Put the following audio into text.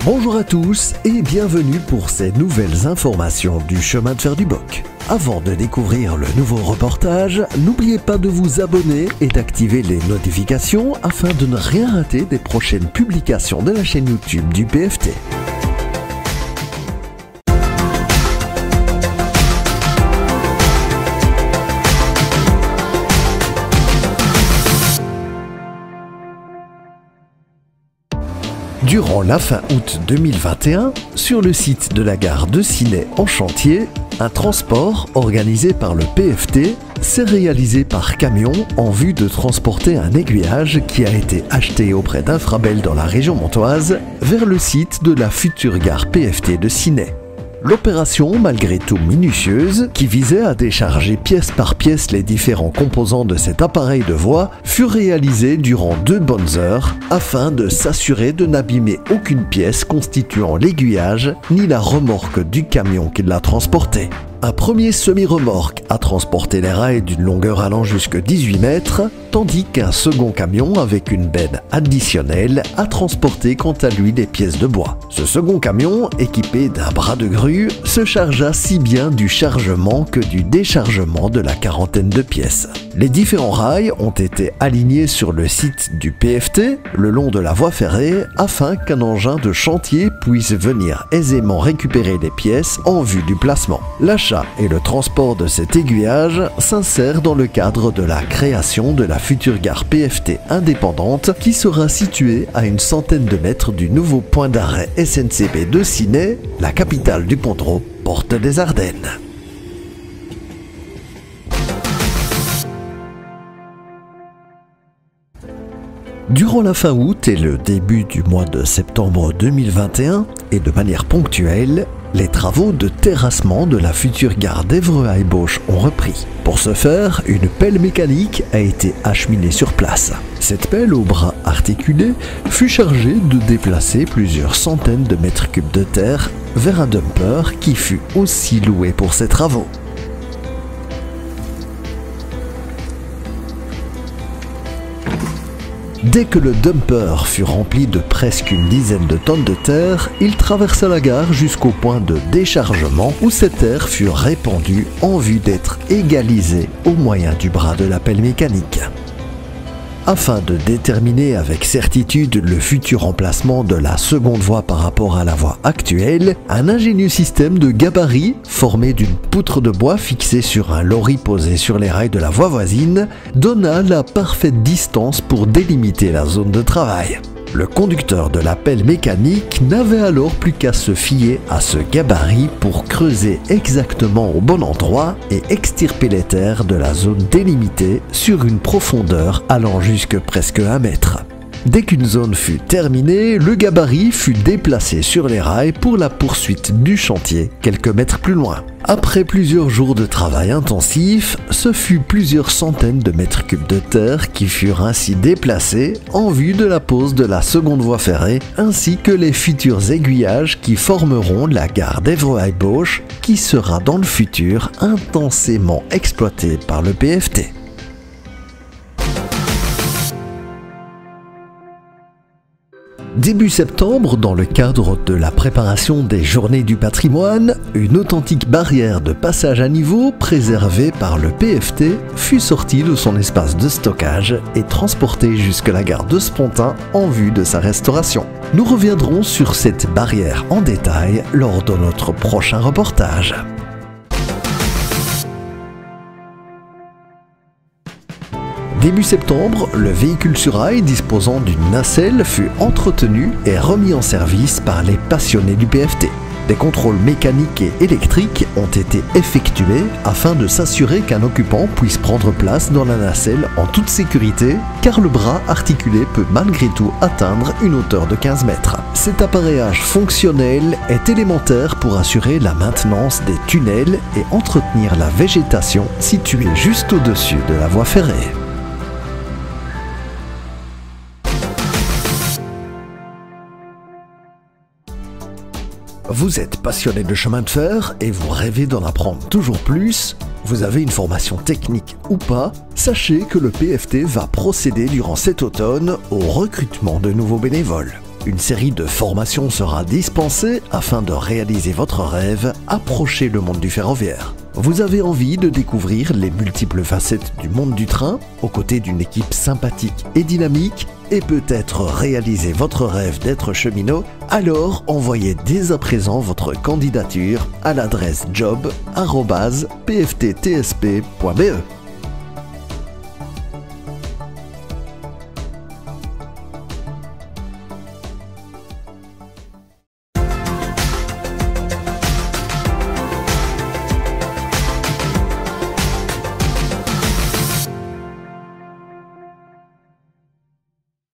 Bonjour à tous et bienvenue pour ces nouvelles informations du chemin de fer du Boc. Avant de découvrir le nouveau reportage, n'oubliez pas de vous abonner et d'activer les notifications afin de ne rien rater des prochaines publications de la chaîne YouTube du PFT. Durant la fin août 2021, sur le site de la gare de Ciney en chantier, un transport organisé par le PFT s'est réalisé par camion en vue de transporter un aiguillage qui a été acheté auprès d'Infrabel dans la région montoise vers le site de la future gare PFT de Ciney. L'opération, malgré tout minutieuse, qui visait à décharger pièce par pièce les différents composants de cet appareil de voie, fut réalisée durant 2 bonnes heures afin de s'assurer de n'abîmer aucune pièce constituant l'aiguillage ni la remorque du camion qui l'a transporté. Un premier semi-remorque a transporté les rails d'une longueur allant jusqu'à 18 mètres, tandis qu'un second camion avec une benne additionnelle a transporté quant à lui des pièces de bois. Ce second camion, équipé d'un bras de grue, se chargea si bien du chargement que du déchargement de la quarantaine de pièces. Les différents rails ont été alignés sur le site du PFT, le long de la voie ferrée, afin qu'un engin de chantier puisse venir aisément récupérer les pièces en vue du placement. L'achat et le transport de cet aiguillage s'insèrent dans le cadre de la création de la future gare PFT indépendante qui sera située à une centaine de mètres du nouveau point d'arrêt SNCB de Ciney, la capitale du Pondreau, porte des Ardennes. Durant la fin août et le début du mois de septembre 2021, et de manière ponctuelle, les travaux de terrassement de la future gare d'Évreux-Haillebauche ont repris. Pour ce faire, une pelle mécanique a été acheminée sur place. Cette pelle au bras articulé fut chargée de déplacer plusieurs centaines de mètres cubes de terre vers un dumper qui fut aussi loué pour ces travaux. Dès que le dumper fut rempli de presque une dizaine de tonnes de terre, il traversa la gare jusqu'au point de déchargement où cette terre fut répandue en vue d'être égalisée au moyen du bras de la pelle mécanique. Afin de déterminer avec certitude le futur emplacement de la seconde voie par rapport à la voie actuelle, un ingénieux système de gabarit formé d'une poutre de bois fixée sur un lorry posé sur les rails de la voie voisine donna la parfaite distance pour délimiter la zone de travail. Le conducteur de la pelle mécanique n'avait alors plus qu'à se fier à ce gabarit pour creuser exactement au bon endroit et extirper les terres de la zone délimitée sur une profondeur allant jusque presque 1 mètre. Dès qu'une zone fut terminée, le gabarit fut déplacé sur les rails pour la poursuite du chantier quelques mètres plus loin. Après plusieurs jours de travail intensif, ce fut plusieurs centaines de mètres cubes de terre qui furent ainsi déplacés en vue de la pose de la seconde voie ferrée ainsi que les futurs aiguillages qui formeront la gare d'Évreux-Haillebauche qui sera dans le futur intensément exploitée par le PFT. Début septembre, dans le cadre de la préparation des Journées du patrimoine, une authentique barrière de passage à niveau préservée par le PFT fut sortie de son espace de stockage et transportée jusque la gare de Spontin en vue de sa restauration. Nous reviendrons sur cette barrière en détail lors de notre prochain reportage. Début septembre, le véhicule sur rail disposant d'une nacelle fut entretenu et remis en service par les passionnés du PFT. Des contrôles mécaniques et électriques ont été effectués afin de s'assurer qu'un occupant puisse prendre place dans la nacelle en toute sécurité, car le bras articulé peut malgré tout atteindre une hauteur de 15 mètres. Cet appareillage fonctionnel est élémentaire pour assurer la maintenance des tunnels et entretenir la végétation située juste au-dessus de la voie ferrée. Vous êtes passionné de chemin de fer et vous rêvez d'en apprendre toujours plus? Vous avez une formation technique ou pas? Sachez que le PFT va procéder durant cet automne au recrutement de nouveaux bénévoles. Une série de formations sera dispensée afin de réaliser votre rêve, approcher le monde du ferroviaire. Vous avez envie de découvrir les multiples facettes du monde du train, aux côtés d'une équipe sympathique et dynamique, et peut-être réaliser votre rêve d'être cheminot? Alors envoyez dès à présent votre candidature à l'adresse job@pfttsp.be.